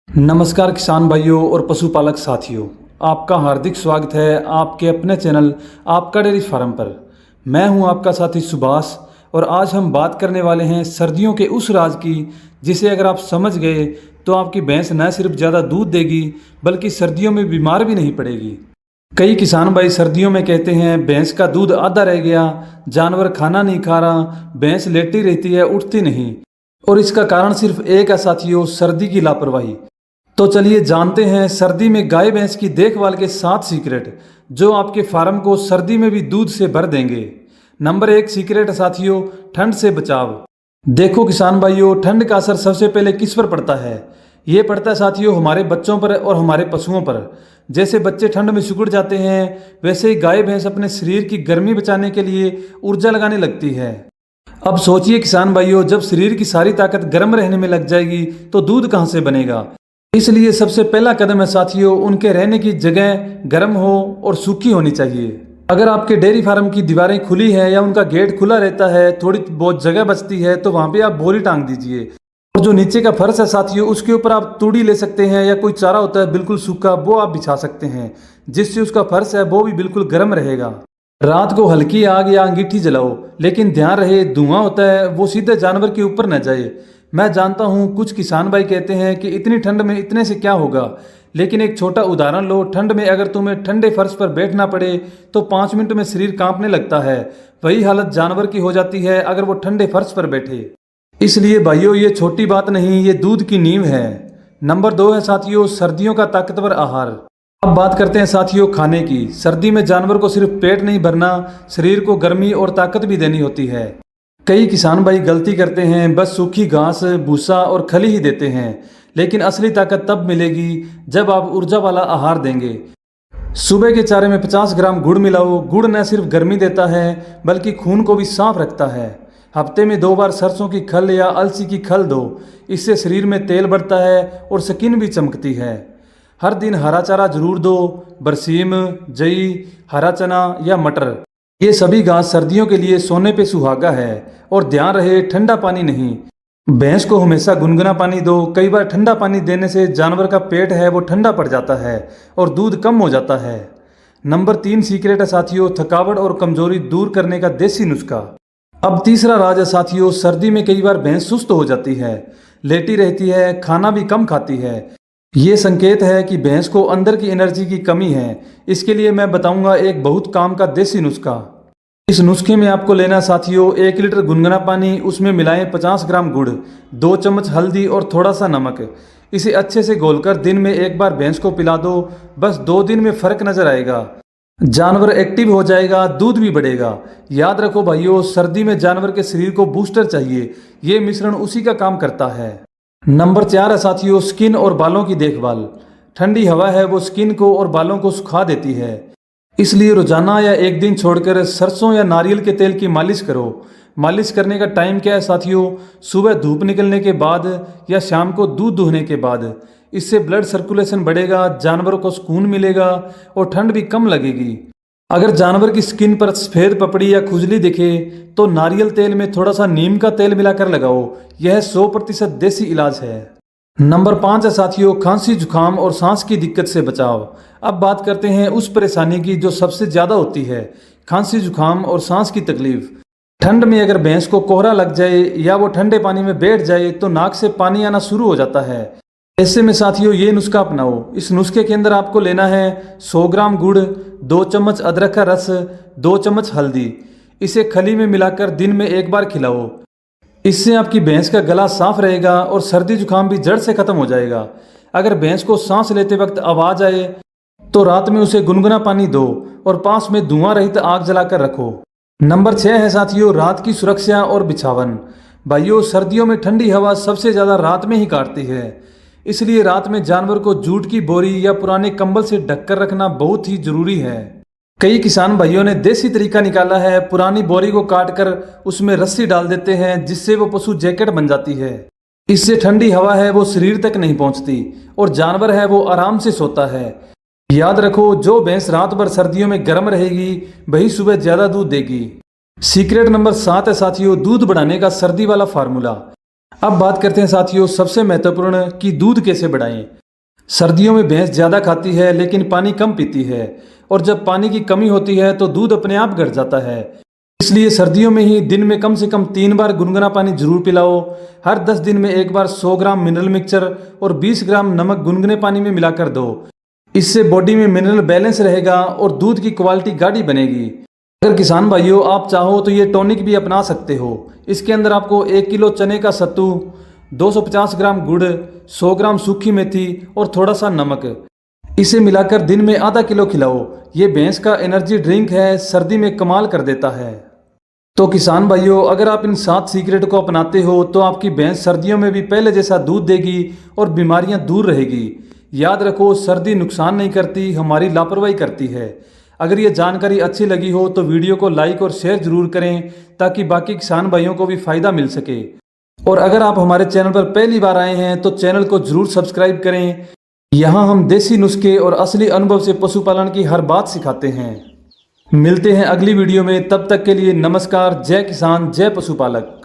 नमस्कार किसान भाइयों और पशुपालक साथियों, आपका हार्दिक स्वागत है आपके अपने चैनल आपका डेयरी फार्म पर। मैं हूं आपका साथी सुभाष और आज हम बात करने वाले हैं सर्दियों के उस राज की जिसे अगर आप समझ गए तो आपकी भैंस न सिर्फ ज़्यादा दूध देगी बल्कि सर्दियों में बीमार भी नहीं पड़ेगी। कई किसान भाई सर्दियों में कहते हैं भैंस का दूध आधा रह गया, जानवर खाना नहीं खा रहा, भैंस लेटी रहती है, उठती नहीं। और इसका कारण सिर्फ एक है साथियों, सर्दी की लापरवाही। तो चलिए जानते हैं सर्दी में गाय भैंस की देखभाल के 7 सीक्रेट जो आपके फार्म को सर्दी में भी दूध से भर देंगे। नंबर 1 सीक्रेट साथियों, ठंड से बचाव। देखो किसान भाइयों, ठंड का असर सबसे पहले किस पर पड़ता है? ये पड़ता है साथियों हमारे बच्चों पर और हमारे पशुओं पर। जैसे बच्चे ठंड में सिकुड़ जाते हैं वैसे ही गाय भैंस अपने शरीर की गर्मी बचाने के लिए ऊर्जा लगाने लगती है। अब सोचिए किसान भाइयों, जब शरीर की सारी ताकत गर्म रहने में लग जाएगी तो दूध कहाँ से बनेगा? इसलिए सबसे पहला कदम है साथियों, उनके रहने की जगह गर्म हो और सूखी होनी चाहिए। अगर आपके डेयरी फार्म की दीवारें खुली है या उनका गेट खुला रहता है, थोड़ी बहुत जगह बचती है तो वहां पे आप बोरी टांग दीजिए। और जो नीचे का फर्श है साथियों, उसके ऊपर आप तूड़ी ले सकते हैं या कोई चारा होता है बिल्कुल सूखा, वो आप बिछा सकते हैं, जिससे उसका फर्श है वो भी बिल्कुल गर्म रहेगा। रात को हल्की आग या अंगीठी जलाओ, लेकिन ध्यान रहे धुआं होता है वो सीधे जानवर के ऊपर न जाए। मैं जानता हूँ कुछ किसान भाई कहते हैं कि इतनी ठंड में इतने से क्या होगा, लेकिन एक छोटा उदाहरण लो। ठंड में अगर तुम्हें ठंडे फर्श पर बैठना पड़े तो 5 मिनट में शरीर कांपने लगता है। वही हालत जानवर की हो जाती है अगर वो ठंडे फर्श पर बैठे। इसलिए भाइयों ये छोटी बात नहीं, ये दूध की नींव है। नंबर 2 है साथियों, सर्दियों का ताकतवर आहार। अब बात करते हैं साथियों खाने की। सर्दी में जानवर को सिर्फ पेट नहीं भरना, शरीर को गर्मी और ताकत भी देनी होती है। कई किसान भाई गलती करते हैं, बस सूखी घास, भूसा और खली ही देते हैं, लेकिन असली ताकत तब मिलेगी जब आप ऊर्जा वाला आहार देंगे। सुबह के चारे में 50 ग्राम गुड़ मिलाओ। गुड़ न सिर्फ गर्मी देता है बल्कि खून को भी साफ रखता है। हफ्ते में 2 बार सरसों की खल या अलसी की खल दो, इससे शरीर में तेल बढ़ता है और स्किन भी चमकती है। हर दिन हरा चारा जरूर दो, बरसीम, जई, हरा चना या मटर। ये सभी घास सर्दियों के लिए सोने पे सुहागा है। और ध्यान रहे ठंडा पानी नहीं, भैंस को हमेशा गुनगुना पानी दो। कई बार ठंडा पानी देने से जानवर का पेट है वो ठंडा पड़ जाता है और दूध कम हो जाता है। नंबर 3 सीक्रेट है साथियों, थकावट और कमजोरी दूर करने का देसी नुस्खा। अब तीसरा राज है साथियों, सर्दी में कई बार भैंस सुस्त हो जाती है, लेटी रहती है, खाना भी कम खाती है। ये संकेत है कि भैंस को अंदर की एनर्जी की कमी है। इसके लिए मैं बताऊंगा एक बहुत काम का देसी नुस्खा। इस नुस्खे में आपको लेना साथियों 1 लीटर गुनगुना पानी, उसमें मिलाएं 50 ग्राम गुड़, 2 चम्मच हल्दी और थोड़ा सा नमक। इसे अच्छे से घोलकर दिन में 1 बार भैंस को पिला दो। बस 2 दिन में फर्क नजर आएगा, जानवर एक्टिव हो जाएगा, दूध भी बढ़ेगा। याद रखो भाइयों, सर्दी में जानवर के शरीर को बूस्टर चाहिए, ये मिश्रण उसी का काम करता है। नंबर 4 है साथियों, स्किन और बालों की देखभाल। ठंडी हवा है वो स्किन को और बालों को सुखा देती है, इसलिए रोजाना या एक दिन छोड़कर सरसों या नारियल के तेल की मालिश करो। मालिश करने का टाइम क्या है साथियों? सुबह धूप निकलने के बाद या शाम को दूध दुहने के बाद। इससे ब्लड सर्कुलेशन बढ़ेगा, जानवरों को सुकून मिलेगा और ठंड भी कम लगेगी। अगर जानवर की स्किन पर सफेद पपड़ी या खुजली दिखे तो नारियल तेल में थोड़ा सा नीम का तेल मिलाकर लगाओ, यह 100% देसी इलाज है। नंबर 5 है साथियों, खांसी, जुकाम और सांस की दिक्कत से बचाव। अब बात करते हैं उस परेशानी की जो सबसे ज्यादा होती है, खांसी, जुकाम और सांस की तकलीफ। ठंड में अगर भैंस को कोहरा लग जाए या वो ठंडे पानी में बैठ जाए तो नाक से पानी आना शुरू हो जाता है। ऐसे में साथियों ये नुस्खा अपनाओ। इस नुस्खे के अंदर आपको लेना है 100 ग्राम गुड़, 2 चम्मच अदरक का रस, 2 चम्मच हल्दी। इसे खली में मिलाकर दिन में 1 बार खिलाओ। इससे आपकी भैंस का गला साफ रहेगा और सर्दी जुकाम भी जड़ से खत्म हो जाएगा। अगर भैंस को सांस लेते वक्त आवाज आए तो रात में उसे गुनगुना पानी दो और पास में धुआं रहित आग जलाकर रखो। नंबर 6 है साथियों, रात की सुरक्षा और बिछावन। भाइयों सर्दियों में ठंडी हवा सबसे ज्यादा रात में ही काटती है, इसलिए रात में जानवर को जूट की बोरी या पुराने कंबल से ढककर रखना बहुत ही जरूरी है। कई किसान भाइयों ने देसी तरीका निकाला है, पुरानी बोरी को काटकर उसमें रस्सी डाल देते हैं जिससे वो पशु जैकेट बन जाती है। इससे ठंडी हवा है वो शरीर तक नहीं पहुंचती और जानवर है वो आराम से सोता है। याद रखो, जो भैंस रात भर सर्दियों में गर्म रहेगी वही सुबह ज्यादा दूध देगी। सीक्रेट नंबर 7 है साथियों, दूध बढ़ाने का सर्दी वाला फार्मूला। अब बात करते हैं साथियों सबसे महत्वपूर्ण कि दूध कैसे बढ़ाएं। सर्दियों में भैंस ज़्यादा खाती है लेकिन पानी कम पीती है, और जब पानी की कमी होती है तो दूध अपने आप घट जाता है। इसलिए सर्दियों में ही दिन में कम से कम 3 बार गुनगुना पानी जरूर पिलाओ। हर 10 दिन में एक बार 100 ग्राम मिनरल मिक्सचर और 20 ग्राम नमक गुनगुने पानी में मिलाकर दो। इससे बॉडी में मिनरल बैलेंस रहेगा और दूध की क्वालिटी गाढ़ी बनेगी। अगर किसान भाइयों आप चाहो तो ये टॉनिक भी अपना सकते हो। इसके अंदर आपको 1 किलो चने का सत्तू, 250 ग्राम गुड़, 100 ग्राम सूखी मेथी और थोड़ा सा नमक, इसे मिलाकर दिन में आधा किलो खिलाओ। ये भैंस का एनर्जी ड्रिंक है, सर्दी में कमाल कर देता है। तो किसान भाइयों अगर आप इन 7 सीक्रेट को अपनाते हो तो आपकी भैंस सर्दियों में भी पहले जैसा दूध देगी और बीमारियां दूर रहेगी। याद रखो सर्दी नुकसान नहीं करती, हमारी लापरवाही करती है। अगर ये जानकारी अच्छी लगी हो तो वीडियो को लाइक और शेयर जरूर करें ताकि बाकी किसान भाइयों को भी फायदा मिल सके। और अगर आप हमारे चैनल पर पहली बार आए हैं तो चैनल को जरूर सब्सक्राइब करें। यहाँ हम देसी नुस्खे और असली अनुभव से पशुपालन की हर बात सिखाते हैं। मिलते हैं अगली वीडियो में, तब तक के लिए नमस्कार। जय किसान जय पशुपालक।